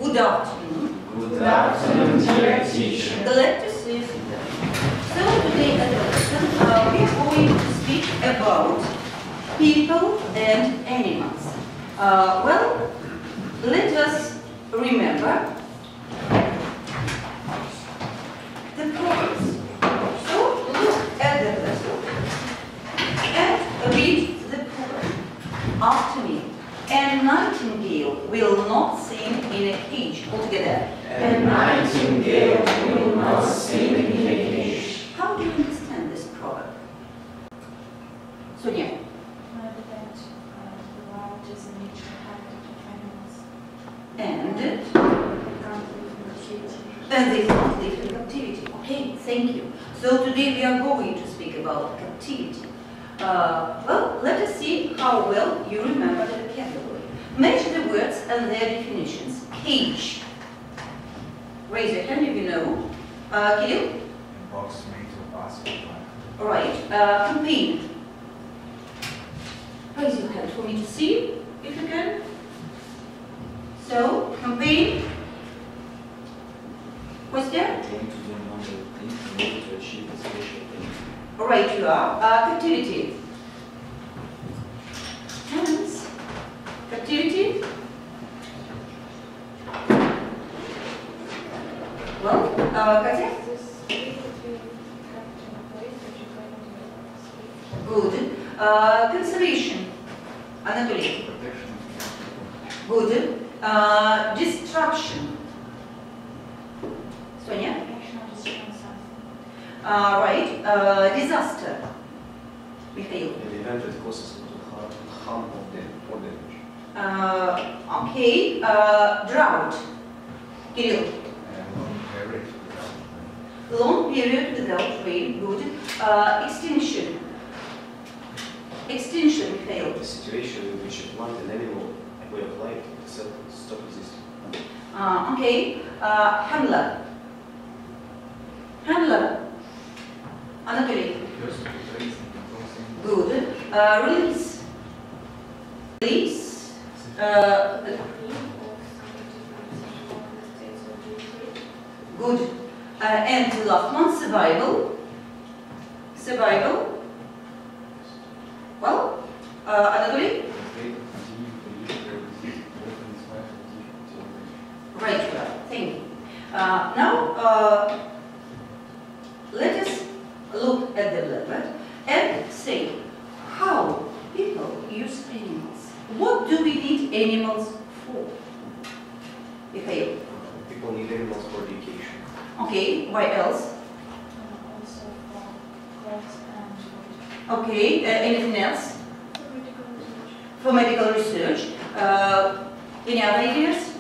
Good afternoon. Good afternoon, dear teacher. Glad to see you. So today at the lesson we are going to speak about people and animals. Well, let us remember the proverbs. So look at the lesson and read the proverb after me. A nightingale will not sing in a cage. Altogether. A nightingale will not sing in a cage. How do you understand this proverb? Sonia? That the world is a nature habitat of animals. And They can't live in captivity. they can't live in captivity. Okay, thank you. So today we are going to speak about captivity. Well, let us see how well you remember the vocabulary. Match the words and their definitions. Cage. Raise your hand if you know. Kirill? A box made of basket. Alright. Campaign. Raise your hand for me to see if you can. So, campaign. What's there? Trying to do a number of things in order to achieve a special thing. Right, you are. Captivity. Hands. Captivity. Well, Katya? This speak between captain and place that you can Good. Conservation. Anatoly. Protection. Good. Destruction. Sonia? action or destroying something. Right. Disaster. Mikhail. An event that causes harm or damage. Okay. Drought. Kirill. Long period without rain. Good. Extinction. Extinction, Mikhail. A situation in which a plant and animal way of life stop existing. Okay. Handler. Handler. Anatoly. Person who trains and controls things. Good. Release. Release. Good. And the last one, survival. Survival. Well, Anatoly? They continue to use their disease both in spite of difficulty. Right, well, thank you. Now, let us look at the blackboard and say how people use animals. What do we need animals for? Mikhail. People need animals for education. Okay, why else? Also for clothes and food. Okay, anything else? For medical research. For medical research. Any other ideas?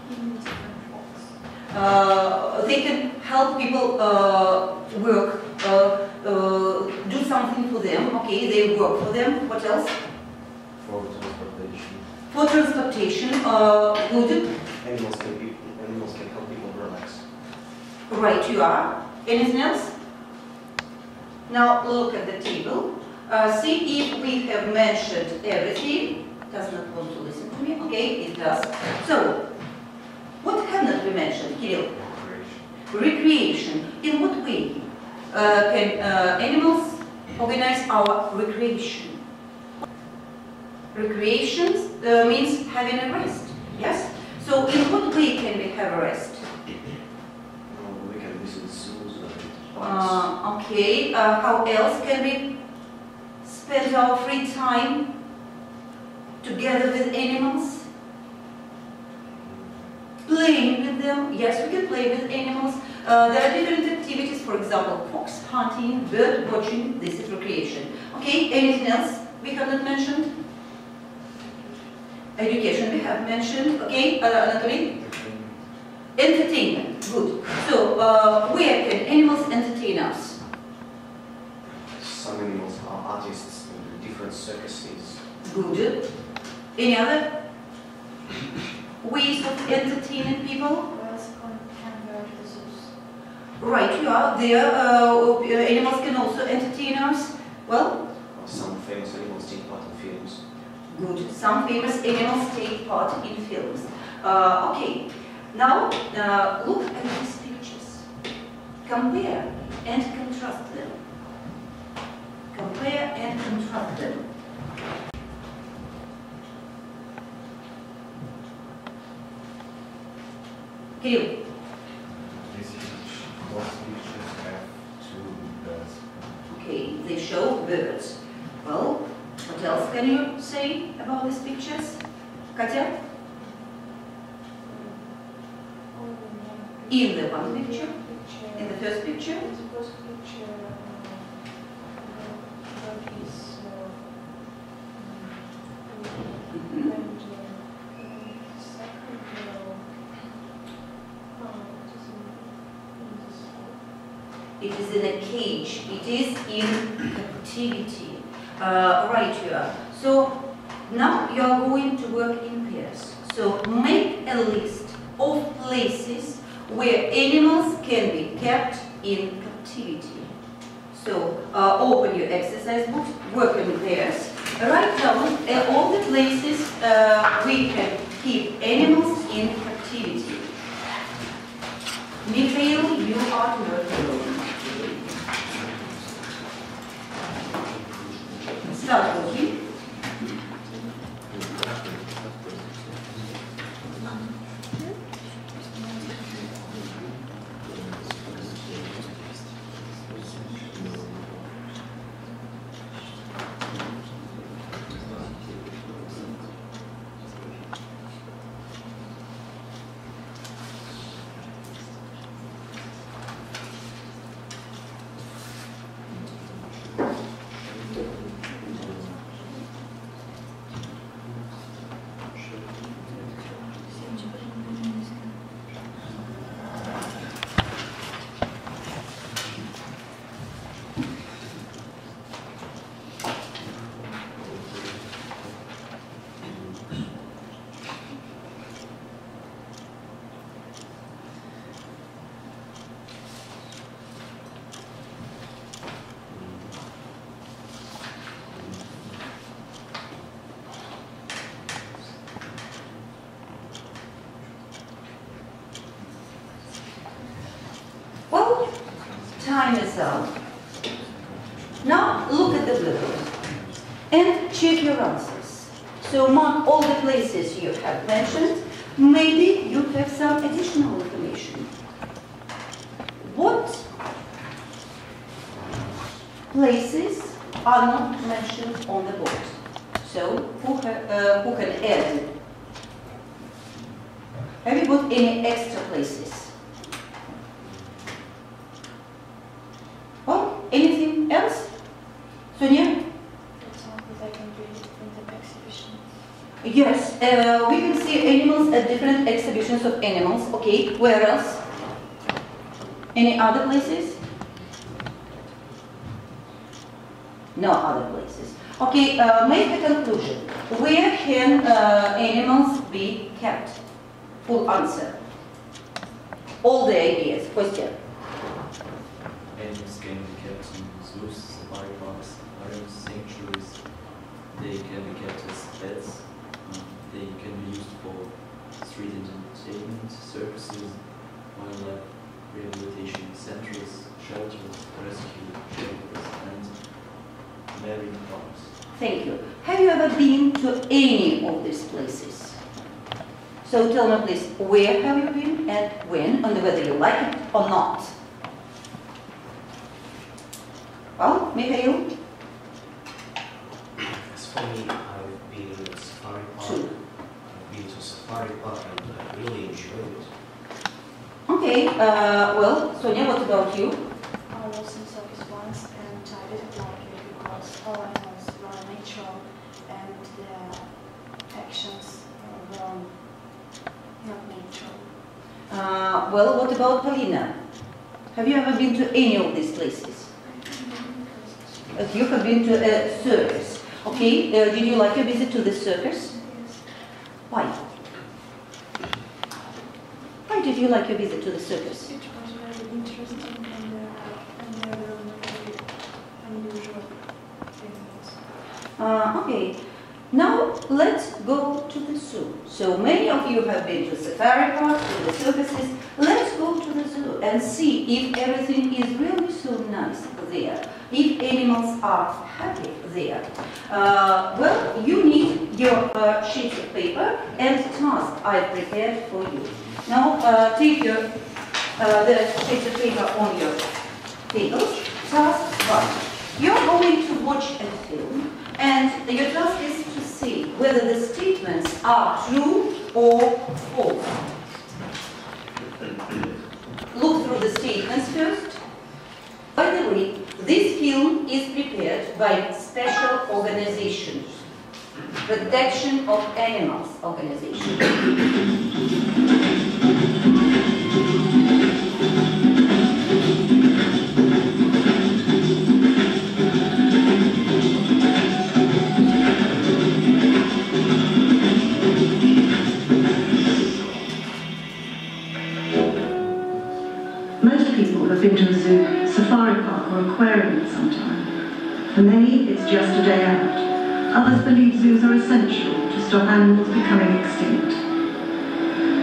In different walks. They can help people work, do something for them. Okay, they work for them. What else? For transportation. For transportation, good. Animals can help people relax. Right, you are. Anything else? Now look at the table. See if we have mentioned everything. Does not want to listen to me. Okay, it does. So, what have not we mentioned, Kirill? Recreation. In what way can animals organize our recreation? Recreation means having a rest. Yes? So in what way can we have a rest? We can visit zoos and parks. Okay. How else can we spend our free time together with animals? Playing with them. Yes, we can play with animals. There are different activities, for example, fox hunting, bird watching. This is recreation. Okay, anything else we have not mentioned? Education we have mentioned. Okay, Anatoly? Entertainment. Good. So, where can animals entertain us? Some animals are artists in different circuses. Good. Any other ways of entertaining people? We also can go to the zoos. Right, you are. There, animals can also entertain us. Well, Some famous animals take part in films. good. Some famous animals take part in films. Okay. Now, look at these pictures. Compare and contrast them. Compare and contrast them. Kirill. These both pictures have two birds. Okay, they show birds. Well, what else can you say about these pictures? Katya? In the one picture? In the first picture? In the first picture, dog is Mhm. and the second It is in a cage. It is in captivity. Right here. So now you are going to work in pairs. So make a list of places where animals can be kept in captivity. So open your exercise books, work in pairs. Write down all the places we can keep animals in captivity. Mikhail, you are to work alone. Start working. Well, time is up. Now look at the blue and check your answers. So mark all the places you have mentioned. Maybe you have some additional information. What places are not mentioned on the board? So who can add? Have you got any extra places? Well, anything else? Sonia? example, they can be in the exhibition. Yes, we can see animals at different exhibitions of animals. Okay, where else? Any other places? No other places. Okay, make a conclusion. Where can animals be kept? Full answer. All the ideas. Question. Animals can be kept in zoos, safari parks, aquariums, sanctuaries. They can be kept as pets. They can be used for street entertainment, circuses, wildlife rehabilitation centers, shelters, rescue shelters, and marine parks. Thank you. Have you ever been to any of these places? So tell me please, where have you been and when, and whether you like it or not? Well, Mikhail? As for me, I've been to safari park. Two. I've been to safari park and I really enjoyed it. Okay, well, Sonia, what about you? I was in circus once and I didn't like it because all animals were natural and the actions were not natural. Well, what about Polina? Have you ever been to any of these places? You have been to a circus. Okay, did you like your visit to the circus? Yes. Why? Why did you like your visit to the circus? It was very interesting and there were very unusual animals. Okay. Now let's go to the zoo. So many of you have been to safari parks, to the circuses. Let's go to the zoo and see if everything is really so nice there, if animals are happy there. Well, you need your sheets of paper and task I prepared for you. Now take your the sheets of paper on your tables. Task 1. You're going to watch a film, and your task is to see whether the statements are true or false. Look through the statements first. By the way, this film is prepared by special organizations, Protection of Animals organization. Most people have been to a zoo, safari park or aquarium at some time. For many, it's just a day out. Others believe zoos are essential to stop animals becoming extinct.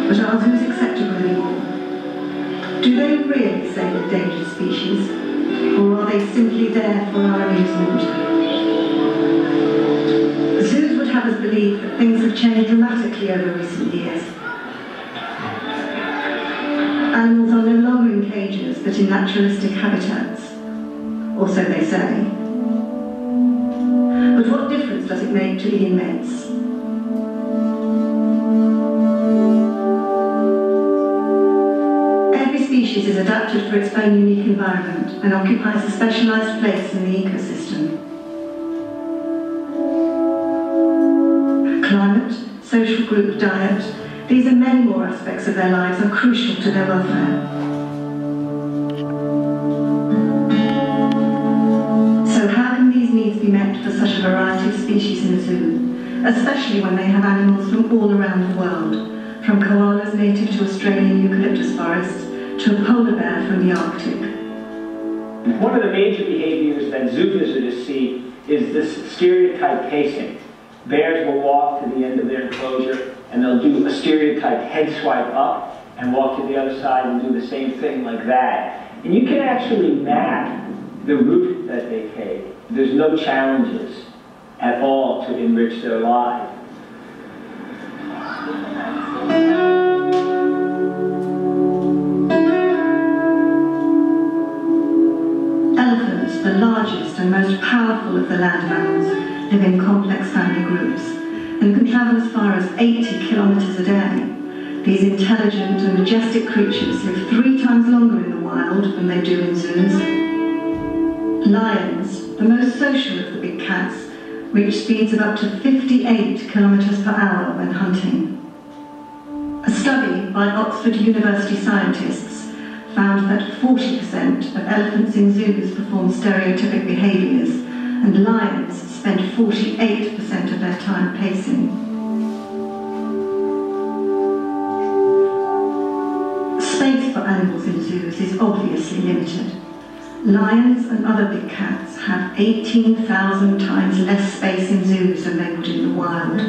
But are zoos acceptable anymore? Do they really save endangered species? Or are they simply there for our amusement? Zoos would have us believe that things have changed dramatically over recent years. Animals are no longer in cages, but in naturalistic habitats. Or so they say. But what difference does it make to the inmates? Every species is adapted for its own unique environment and occupies a specialised place in the ecosystem. Climate, social group, diet, these and many more aspects of their lives are crucial to their welfare. So how can these needs be met for such a variety of species in a zoo, especially when they have animals from all around the world, from koalas native to Australian eucalyptus forests to a polar bear from the Arctic? One of the major behaviors that zoo visitors see is this stereotype pacing. Bears will walk to the end of their enclosure and they'll do a stereotype head swipe up and walk to the other side and do the same thing like that. And you can actually map the route that they take. There's no challenges at all to enrich their lives. Elephants, the largest and most powerful of the land mammals, live in complex family groups and can travel as far as 80 kilometers a day. These intelligent and majestic creatures live 3 times longer in the wild than they do in zoos. Lions, the most social of the big cats, reach speeds of up to 58 kilometers per hour when hunting. A study by Oxford University scientists found that 40% of elephants in zoos perform stereotypic behaviours, and lions spend 48% of their time pacing. Space for animals in zoos is obviously limited. Lions and other big cats have 18,000 times less space in zoos than they would in the wild.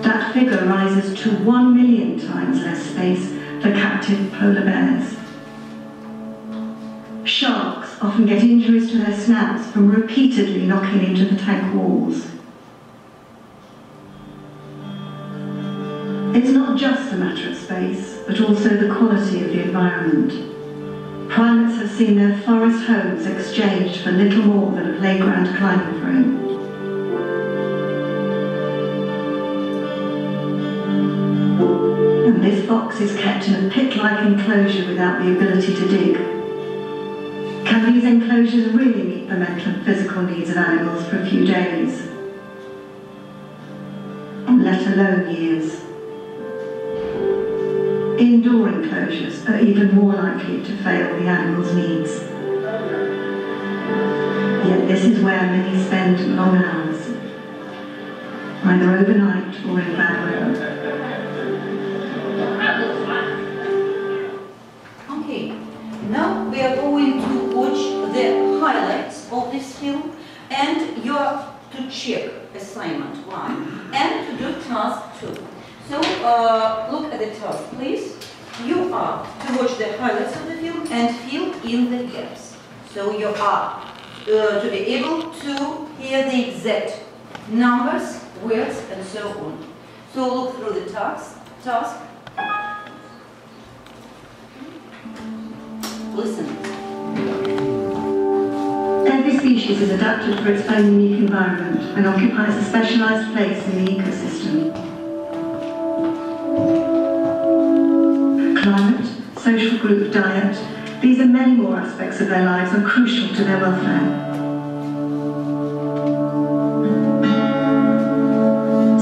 That figure rises to 1 million times less space for captive polar bears. Sharks often get injuries to their snouts from repeatedly knocking into the tank walls. It's not just a matter of space, but also the quality of the environment. Primates have seen their forest homes exchanged for little more than a playground climbing frame. And this fox is kept in a pit-like enclosure without the ability to dig. Can these enclosures really meet the mental and physical needs of animals for a few days? Let alone years. Indoor enclosures are even more likely to fail the animal's needs. Yet this is where many spend long hours, either overnight or in bad weather. Okay, now we are going to watch the highlights of this film, and you are to check assignment. look at the task, please. You are to watch the highlights of the film and fill in the gaps. So you are to be able to hear the exact numbers, words, and so on. So look through the task. Listen. Every species is adapted for its own unique environment and occupies a specialized place in the ecosystem. Climate, social group, diet, these and many more aspects of their lives are crucial to their welfare.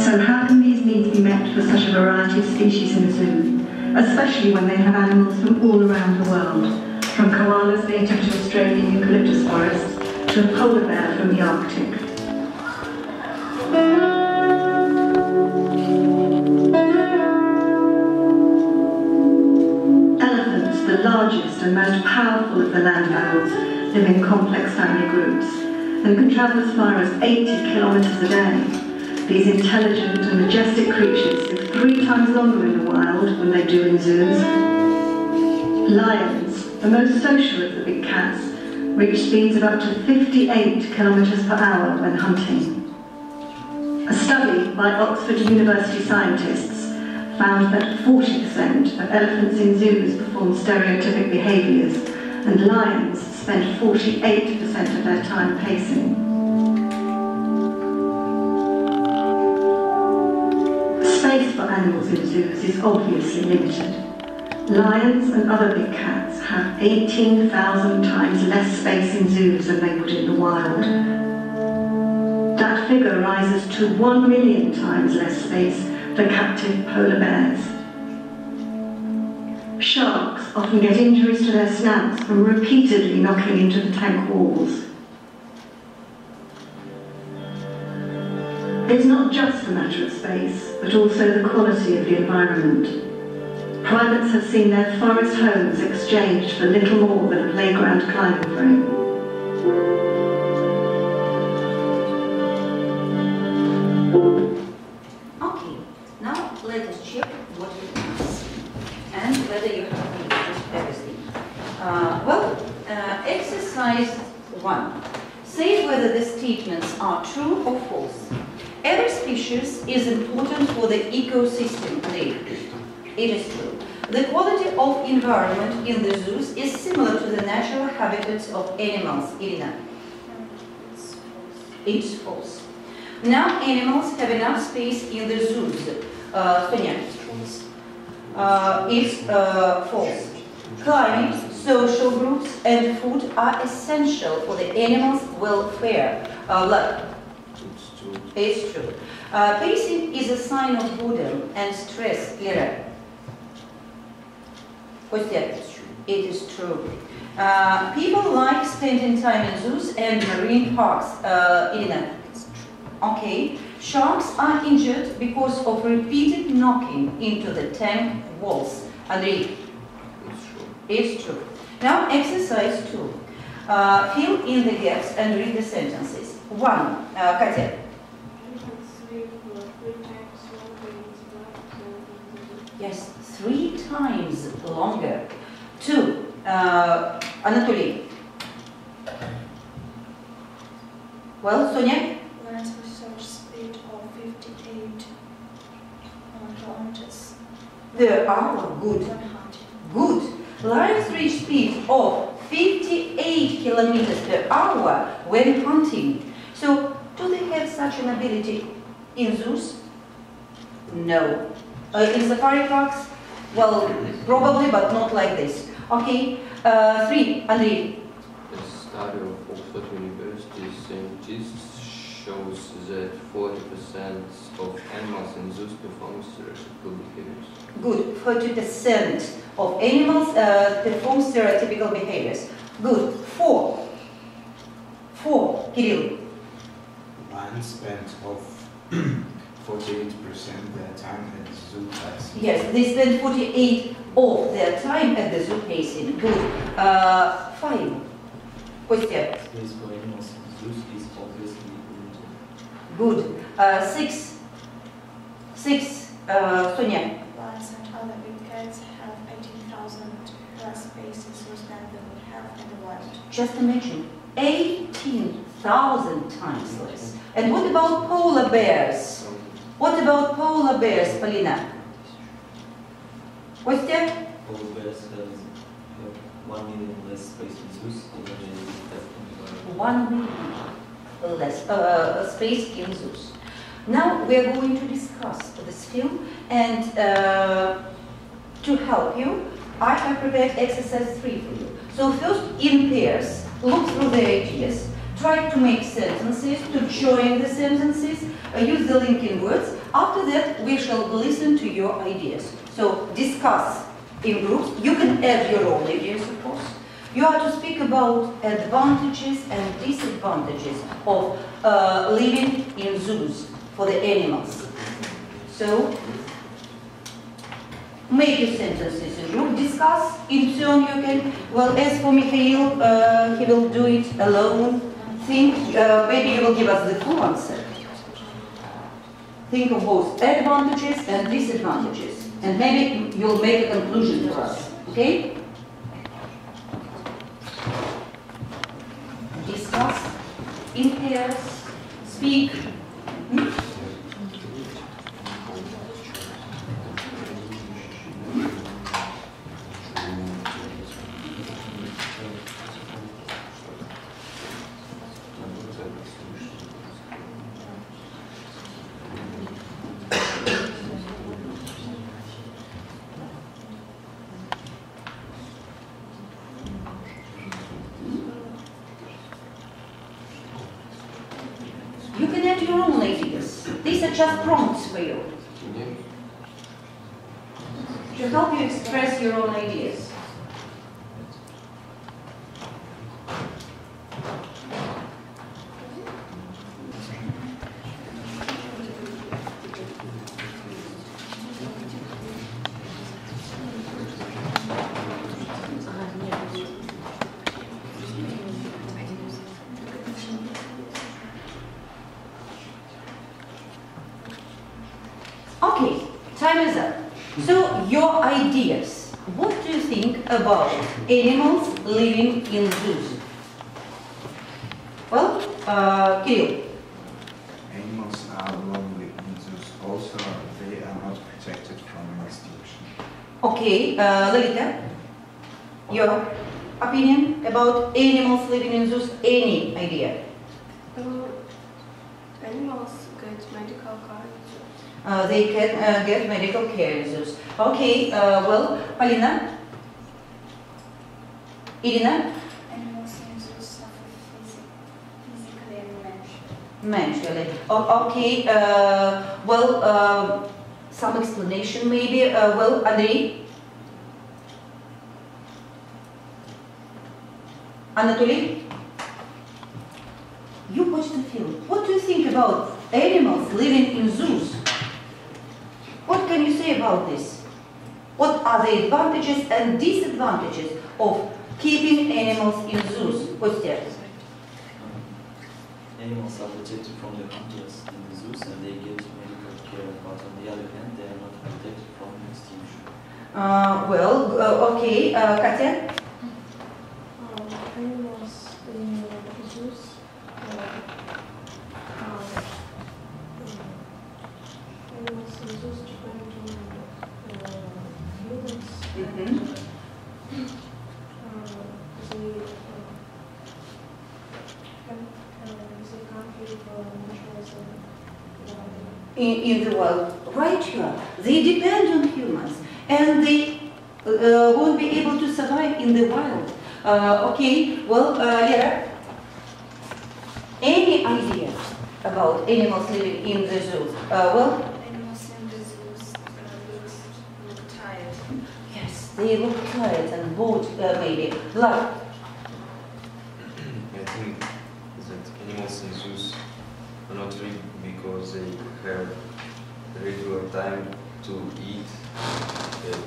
So how can these needs be met for such a variety of species in a zoo, especially when they have animals from all around the world, from koalas native to Australian eucalyptus forests to a polar bear from the Arctic? Elephants, the largest and most powerful of the land mammals, live in complex family groups and can travel as far as 80 kilometers a day. These intelligent and majestic creatures live 3 times longer in the wild than they do in zoos. Lions, the most social of the big cats, reach speeds of up to 58 kilometers per hour when hunting. A study by Oxford University scientists found that 40% of elephants in zoos perform stereotypic behaviours, and lions spend 48% of their time pacing. Space for animals in zoos is obviously limited. Lions and other big cats have 18,000 times less space in zoos than they would in the wild. That figure rises to 1 million times less space for captive polar bears. Sharks often get injuries to their snouts from repeatedly knocking into the tank walls. It's not just a matter of space, but also the quality of the environment. Primates have seen their forest homes exchanged for little more than a playground climbing frame. Okay, now let us check what it is and whether you have understood everything. Exercise 1. Say whether the statements are true or false. Every species is important for the ecosystem. It is true. The quality of environment in the zoos is similar to the natural habitats of animals. Irina? It's false. Now animals have enough space in the zoos. Sonia? It's false. Climate, social groups and food are essential for the animals' welfare. It's true. Pacing is a sign of boredom and stress. Lira? What's that? It is true. People like spending time in zoos and marine parks. Irina? Okay. Sharks are injured because of repeated knocking into the tank walls. Andrei? It's true. Now exercise 2. Fill in the gaps and read the sentences. 1. Katya? Yes, 3 times longer. 2. Anatoly? Well, Sonia? Lions reach speed of 58 kilometers Per hour. Good. when hunting. Good. Lions reach speed of 58 kilometers per hour when hunting. So, do they have such an ability in zoos? No. In safari parks? Well, probably, but not like this. Okay. 3. Andrei? A study of Oxford University scientists shows that 40% of animals in zoos perform stereotypical behaviors. Good. 40% of animals perform stereotypical behaviors. Good. 4. Kirill? Lions spend of 48% their time at the zoo pacing. Yes, they spend 48 of their time at the zoo pacing. Good. 5. Kostya? Space for animals in zoos is obviously limited. Good. 6. Sonia? lions and other big cats have 18,000 less spaces than they would have in the wild. Just imagine, 18,000 times less. And what about polar bears? What about polar bears, Polina? What's that? Polar bears have 1 million less space in zoos than they have in the wild. 1 million less space in zoos. Now we are going to discuss this film, and to help you, I have prepared exercise 3 for you. So first, in pairs, look through the ideas, try to make sentences, to join the sentences, use the linking words. After that, we shall listen to your ideas. So discuss in groups. You can add your own ideas, of course. You are to speak about advantages and disadvantages of living in zoos for the animals. So, make your sentences in group, discuss, in turn you can, well, as for Mikhail, he will do it alone. Think, maybe you will give us the full answer. Think of both advantages and disadvantages, and maybe you'll make a conclusion for us, okay? Discuss, in pairs, speak. You can add your own ideas. These are just prompts for you to help you express your own ideas. Okay, time is up. So, your ideas. What do you think about animals living in zoos? Well, Kirill. Animals are lonely in zoos. Also, they are not protected from extinction. Okay, Lolita. Your opinion about animals living in zoos? Any idea? Animals get medical care. They can get medical care in zoos. Okay, well, Polina? Irina? Animals in zoos suffer physically and Mentally. Okay, well, some explanation maybe. Well, Andrei? Anatoly? You watched the film. What do you think about animals living in zoos? What can you say about this? What are the advantages and disadvantages of keeping animals in zoos? What's that? Animals are protected from the hunters in the zoos and they get medical care, but on the other hand, they are not protected from extinction. Okay, Katya? Animals in zoos depend on humans. In the wild, right here, they depend on humans, and they won't be able to survive in the wild. Okay, well, Lera, any idea about animals living in the zoo? Well, Animals in the zoos look tired. yes, they look tired and bored, maybe. Vlad? I think that animals in zoos are not free because they have regular time to eat,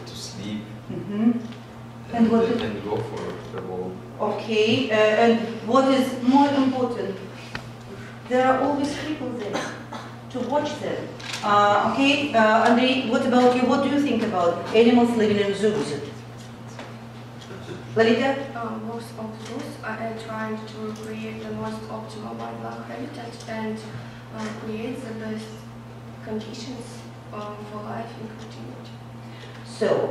to sleep, And what they is, can go for a walk. okay, and what is more important? There are always people there to watch them. Okay, Andrei, what about you? What do you think about animals living in zoos? Lalita? Most of zoos are trying to create the most optimal wildlife habitat and create the best conditions for life in captivity. So,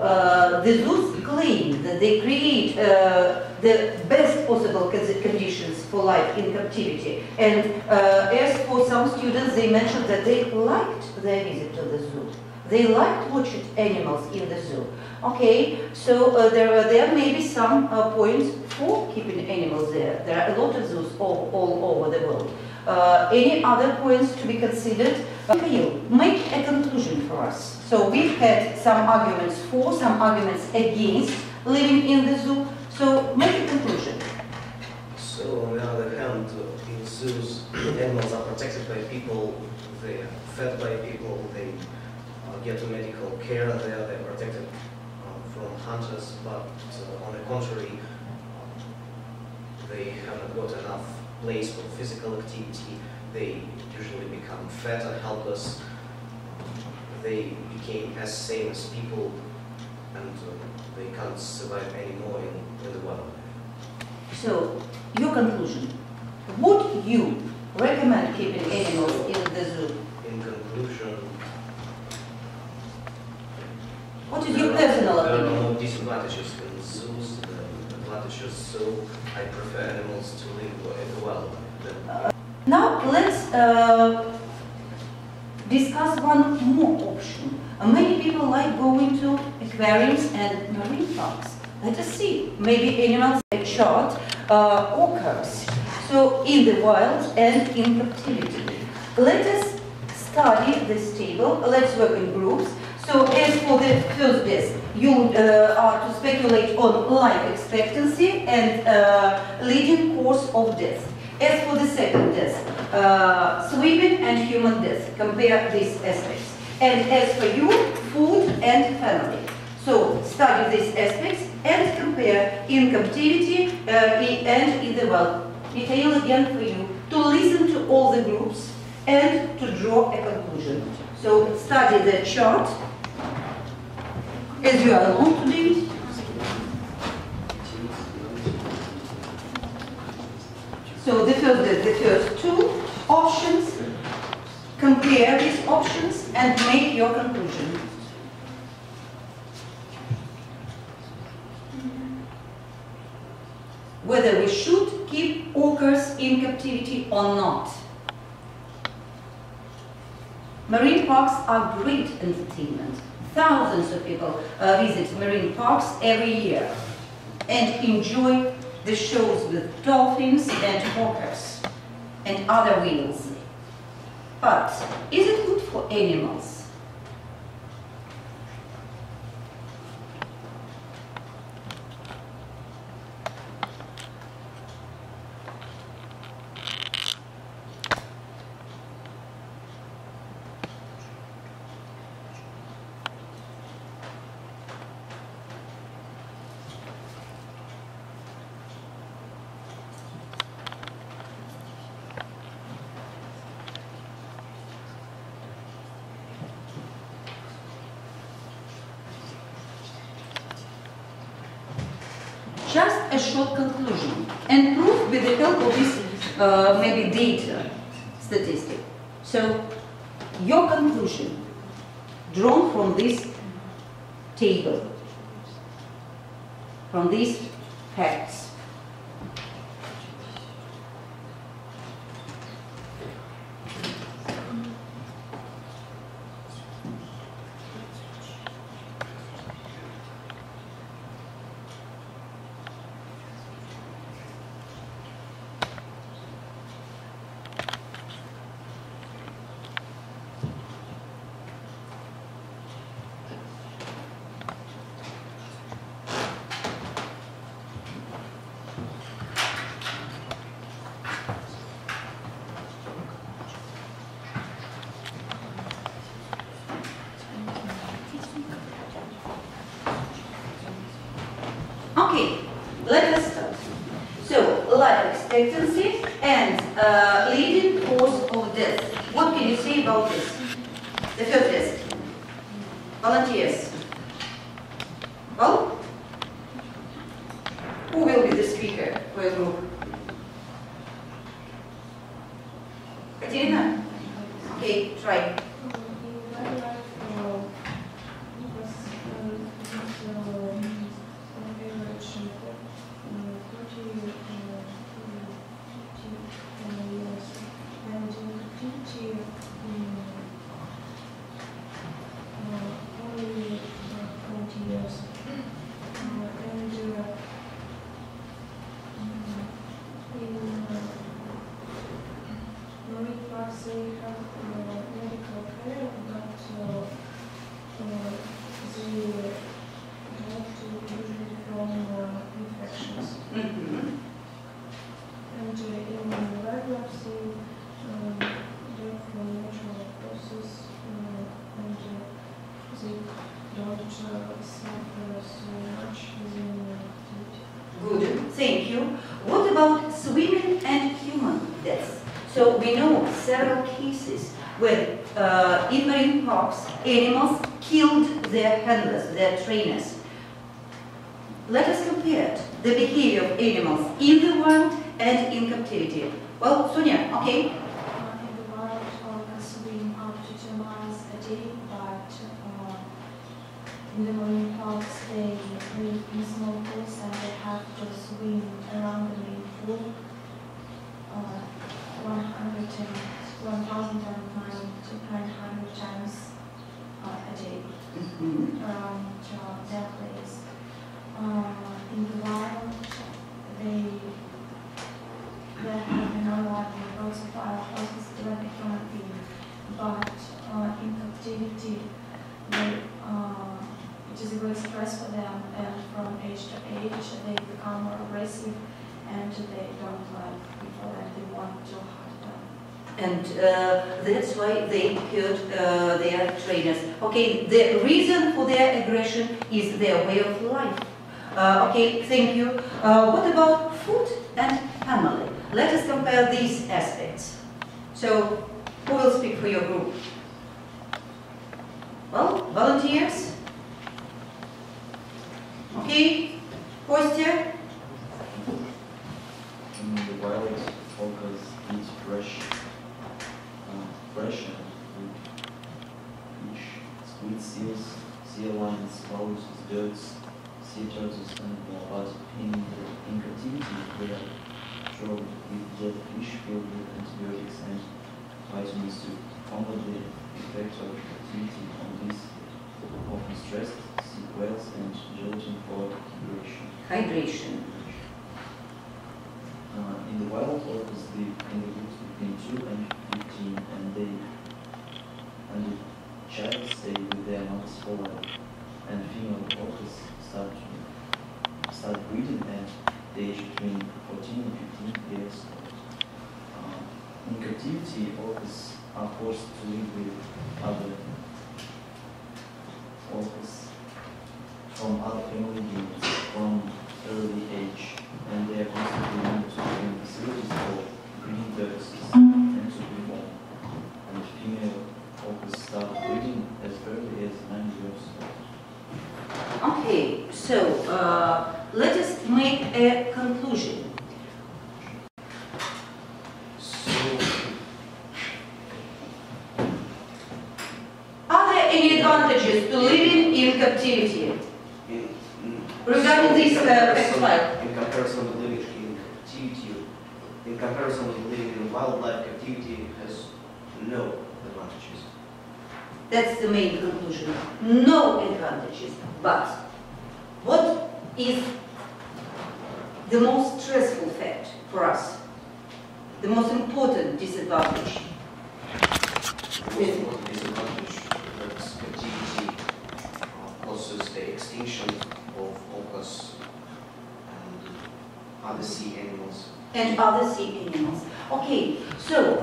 the zoos claim that they create the best possible conditions for life in captivity. And as for some students, they mentioned that they liked their visit to the zoo. They liked watching animals in the zoo. Okay, so there may be some points for keeping animals there. There are a lot of zoos all over the world. Any other points to be considered? Mikhail, make a conclusion for us. So we've had some arguments for, some arguments against living in the zoo. So make a conclusion. So on the other hand, in zoos, animals are protected by people, they are fed by people, they get medical care there, they are protected from hunters, but on the contrary, they have not got enough place for physical activity, they usually become fat and helpless, they became as same as people, and they can't survive anymore in the wild. So, your conclusion. Would you recommend keeping animals in the zoo? In conclusion, What is your personal there are opinion? no disadvantages in zoos, the advantages, so I prefer animals to live in the wild. Now let's discuss one more option. Many people like going to aquariums and marine parks. Let us see. Maybe animals like chart orcas. So in the wild and in captivity. Let us study this table. Let's work in groups. So as for the first best, you are to speculate on life expectancy and leading cause of death. As for the second death, swimming and human death, compare these aspects. And as for you, food and family. So study these aspects and compare in captivity and in the wild. Mikhail, again for you, to listen to all the groups and to draw a conclusion. So study the chart as you are alone today. So the first two options, compare these options and make your conclusion. Whether we should keep orcas in captivity or not. Marine parks are great entertainment. Thousands of people visit marine parks every year and enjoy the shows with dolphins and orcas and other whales. But is it good for animals? Just a short conclusion and proof with the help of this maybe data statistic. So your conclusion drawn from this table, from these facts. Okay, let us start. So, life expectancy and leading cause of death. What can you say about this? The first desk. Volunteers. Well, who will be the speaker for your group? Katerina? Okay, try. Good, thank you. What about swimming and human deaths? So we know several cases where in marine parks animals killed their handlers, their trainers. Let us compare the behavior of animals in the wild and in captivity. Well, Sonia, okay? In the wild, orcas swim up to 2 miles a day, but in the marine parks they live in small pools and they have to swim around the main pool 1,900 times a day around their place. In the wild, they have an unlikely lots of wild horses like a human being, but in captivity, it is a great stress for them, and from age to age they become more aggressive and they don't like people and they want to hurt them. And that's why they killed their trainers. Okay, the reason for their aggression is their way of life. Okay, thank you. What about food and family? Let us compare these aspects. So, who will speak for your group? Well, volunteers? Okay, Kostya? In the wild, orcas eat fresh and fish, squid seals, sea lions, walrus, birds, sea turtles, and more. But in captivity, they are troubled with dead fish filled with antibiotics and vitamins to combat the effects of captivity on these often stressed sea whales and gelatin for hydration. Hydration. In the wild, orcas live in the groups between 2 and 15, and the child stay with their mothers for life. And female orcas start breeding at the age between 14 and 15 years old. In captivity, orcas are forced to live with other orcas from other family units from early age, and they are constantly monitored in facilities for breeding purposes and to be born. And female orcas start breeding as early as 9 years old. Okay, so let us make a conclusion. So, Are there any advantages to living in captivity? Regarding this slide. In comparison with living in captivity, in comparison with living in wildlife, captivity has no advantages. That's the main conclusion. No advantages. But what is the most stressful fact for us? The most important disadvantage? The most important disadvantage that captivity causes the extinction of orcas and other sea animals. And other sea animals. Okay, so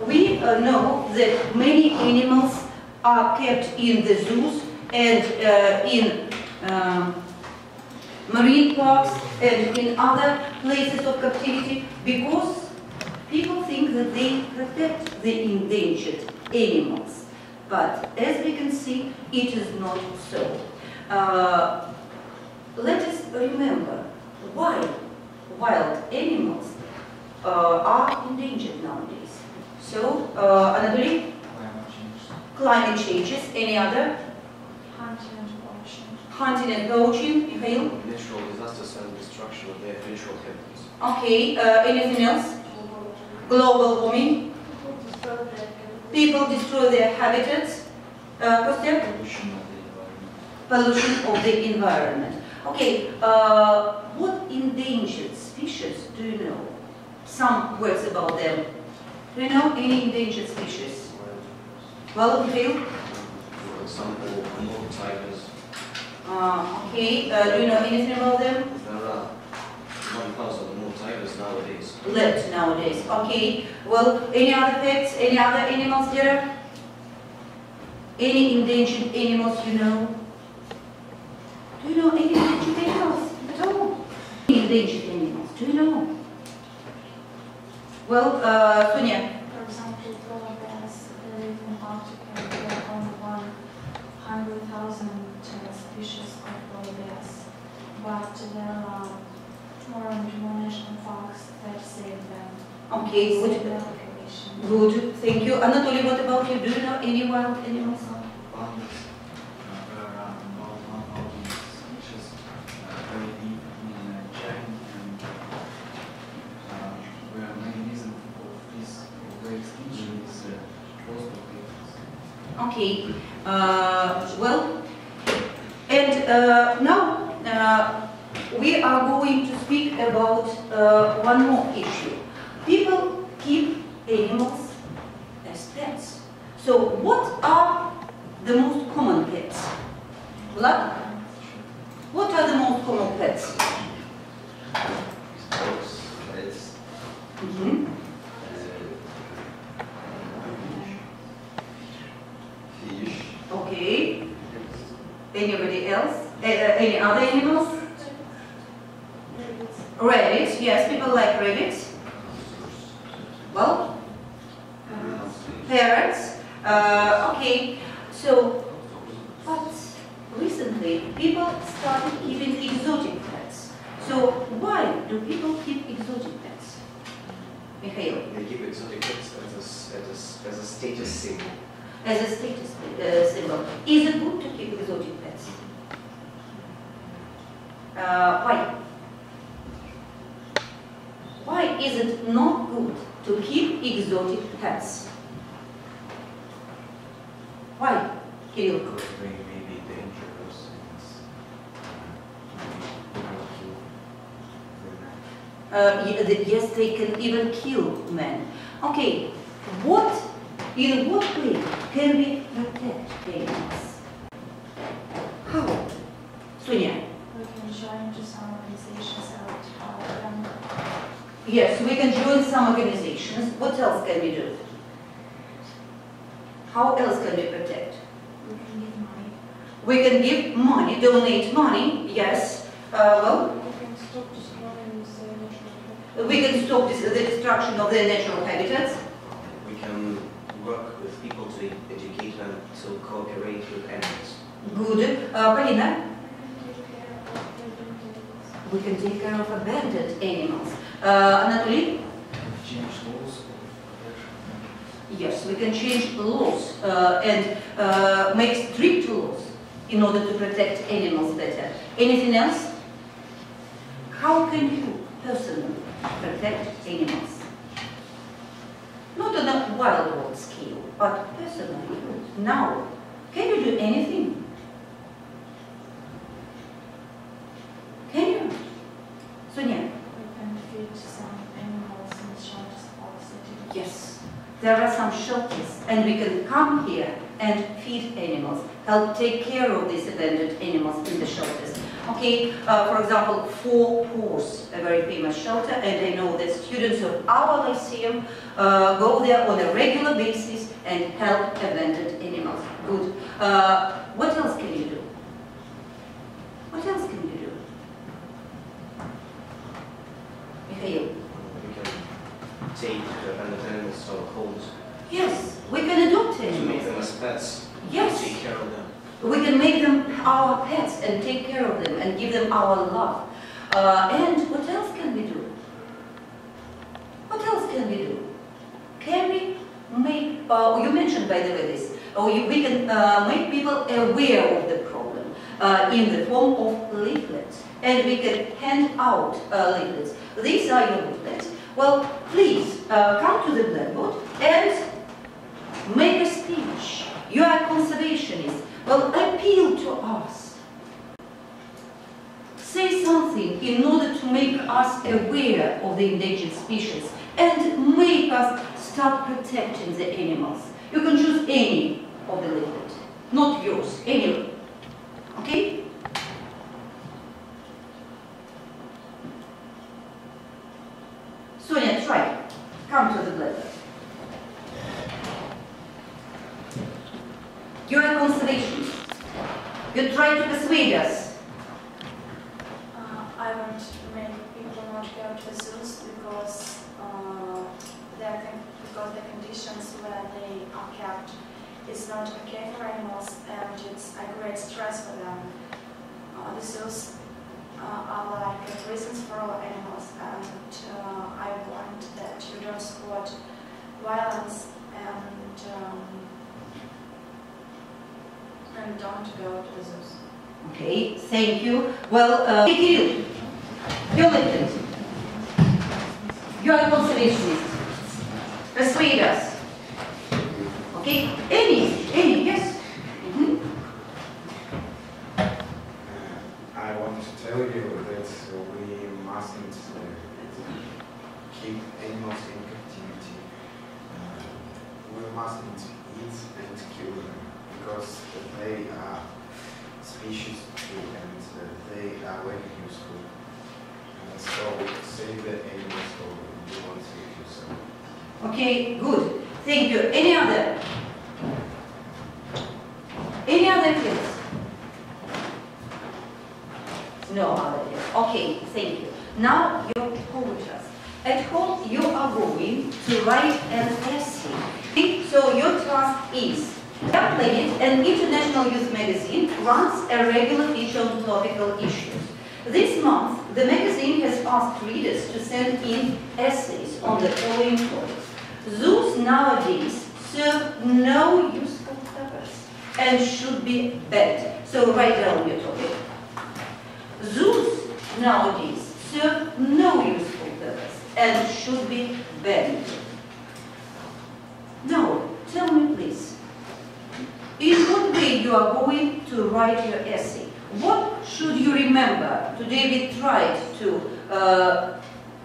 we know that many animals are kept in the zoos and in marine parks and in other places of captivity because people think that they protect the endangered animals. But as we can see, it is not so. Let us remember why wild animals are endangered nowadays. So, Anatoly? Climate changes. Any other? Hunting and poaching. Hunting and poaching. Mikhail? Natural disasters and destruction of their natural habitats. Okay. Anything else? Global warming. People destroy their habitats. Kostya? Pollution of the environment. Okay. What endangered species do you know? Some words about them. Do you know any endangered species? Well, Mikhail? For example, mountain tigers. Okay. Do you know anything about them? There are 1,000 mountain tigers nowadays. Left nowadays. Okay. Well, any other pets? Any other animals there? Any endangered animals you know? Do you know any endangered animals at all? Any endangered animals? Do you know? Well, Sonia. For example, polar bears live in Arctic and there are only 100,000 species of polar bears. But there are more and more national parks that save them. Okay, Save good. their population. Good, thank you. Anatoly, what about you? Do you know any wild animals? There are about 1,000 species very deep in China, and where main reason of this great extinction is cost of vehicles. Okay, well, and now we are going to speak about one more issue. People keep animals as pets. So what are the most common pets? Vlad? What are the most common pets? Dogs, cats, Mhm. fish. Okay. Anybody else? Any other animals? Rabbits, yes, people like rabbits. Well, parrots. Okay, so, but recently people started keeping exotic pets. So why do people keep exotic pets? Mikhail, They keep exotic pets as a status symbol. as a status symbol. Is it good to keep exotic pets? Why? Why is it not good to keep exotic pets? Why, Kirill? Because they may be dangerous and Yes, they can even kill men. Okay, in what way can we protect animals? How? Sonia? We can join to some organizations that help them. Yes, we can join some organizations. What else can we do? How else can we protect? We can give money. We can give money, donate money, yes. Well, We can stop destroying the natural we can stop the destruction of their natural habitats. We can work with people to educate them to cooperate with animals. Good. Polina? We can take care of abandoned We can take care of abandoned animals. animals. Anatoly? Change laws of protection. Yes, we can change laws and make strict laws in order to protect animals better. Anything else? How can you personally protect animals? Not on a wild world scale, but personally. Now, can you do anything? Can you? Sonia? We can feed some animals in shelters of our city. Yes, there are some shelters and we can come here and feed animals, help take care of these abandoned animals in the shelters. Okay, for example, Four Paws, a very famous shelter, and I know that students of our lyceum go there on a regular basis and help abandoned animals. Good. What else can you do? What else can you do? Mikhail? We can take abandoned animals to our homes Yes, we can adopt to make animals. them as pets. Yes. Take care of them. We can make them our pets and take care of them and give them our love. And what else can we do? What else can we do? Can we make, you mentioned by the way this, we can make people aware of the problem in the form of leaflets. And we can hand out leaflets. These are your leaflets. Well, please come to the blackboard and make a speech. You are conservationists. Well, appeal to us. Say something in order to make us aware of the endangered species and make us start protecting the animals. You can choose any of the leaflets, not yours, any. Okay? Sonia, try. Come to the blackboard. You are a conservationist. You try to persuade us. I want to make people not go to the zoos because the conditions where they are kept is not okay for animals and it's a great stress for them. The zoos are like prisons for all animals, and I want that you don't support violence and don't go to the zoos. Okay, thank you. Well, Kirill, you're elected. You are a conservationist. Persuade us. Okay, any, yes? Mm-hmm. I want to tell you that we mustn't keep animals in captivity. We mustn't eat and kill them because they are species too and they are very useful. So save the animals or you want to save yourself. Okay, good. Thank you. Any other? Any other kids? No other kids. Okay, thank you. Now you're home with us. At home you are going to write an essay. So your task is Young Planet, an international youth magazine, runs a regular feature on topical issues. This month, the magazine has asked readers to send in essays on the following topics. Zoos nowadays serve no useful purpose and should be banned. So write down your topic. Zoos nowadays serve no useful purpose and should be banned. Now, tell me please, in what way you are going to write your essay? What should you remember? Today we tried to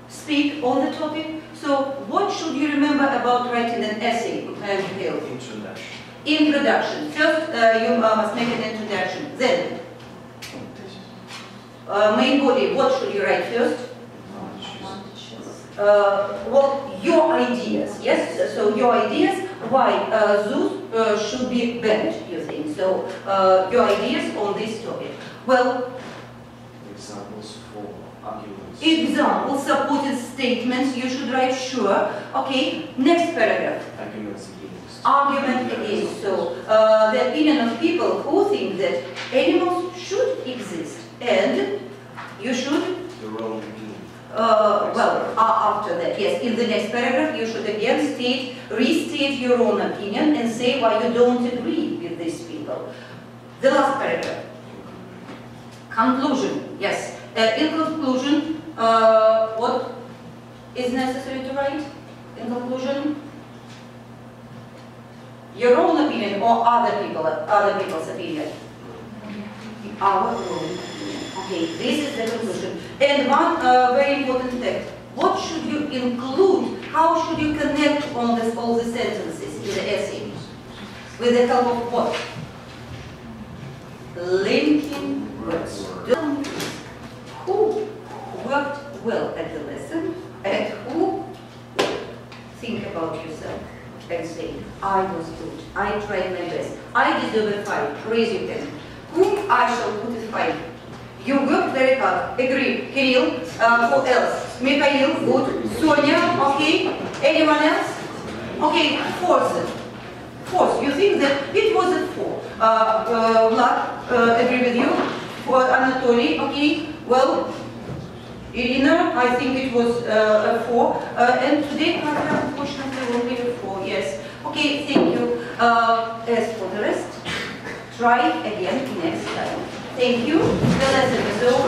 speak on the topic. So what should you remember about writing an essay? Introduction. Introduction. First you must make an introduction. Then main body. What should you write first? Well, your ideas. Yes. So your ideas. Why zoos should be banned, you think? So your ideas on this topic. Well, Examples for arguments. Examples, supported statements, you should write sure. Okay, next paragraph. Arguments against. Argument against. So the opinion of people who think that animals should exist and you should. Your own opinion. After that, yes, in the next paragraph you should again restate your own opinion and say why you don't agree with these people. The last paragraph. Conclusion, yes. In conclusion, what is necessary to write? In conclusion, your own opinion or other people's opinion? Our own opinion. Okay, this is the conclusion. And one very important fact. What should you include? How should you connect on this, all the sentences in the essay? With the help of what? Linking words. Who worked well at the lesson and who think about yourself and say, I was good, I tried my best, I deserve a 5, raise your hand. Whom I shall put a 5. You worked very hard. Agree. Kirill. Who else? Mikhail. Good. Sonia. Okay. Anyone else? Okay. Fourth, you think that it was a 4. Vlad, agree with you? For Anatoly, okay. Well, Irina, I think it was a 4. And today, unfortunately, only a 4, yes. Okay, thank you. As for the rest, try again next time. Thank you. The lesson is over.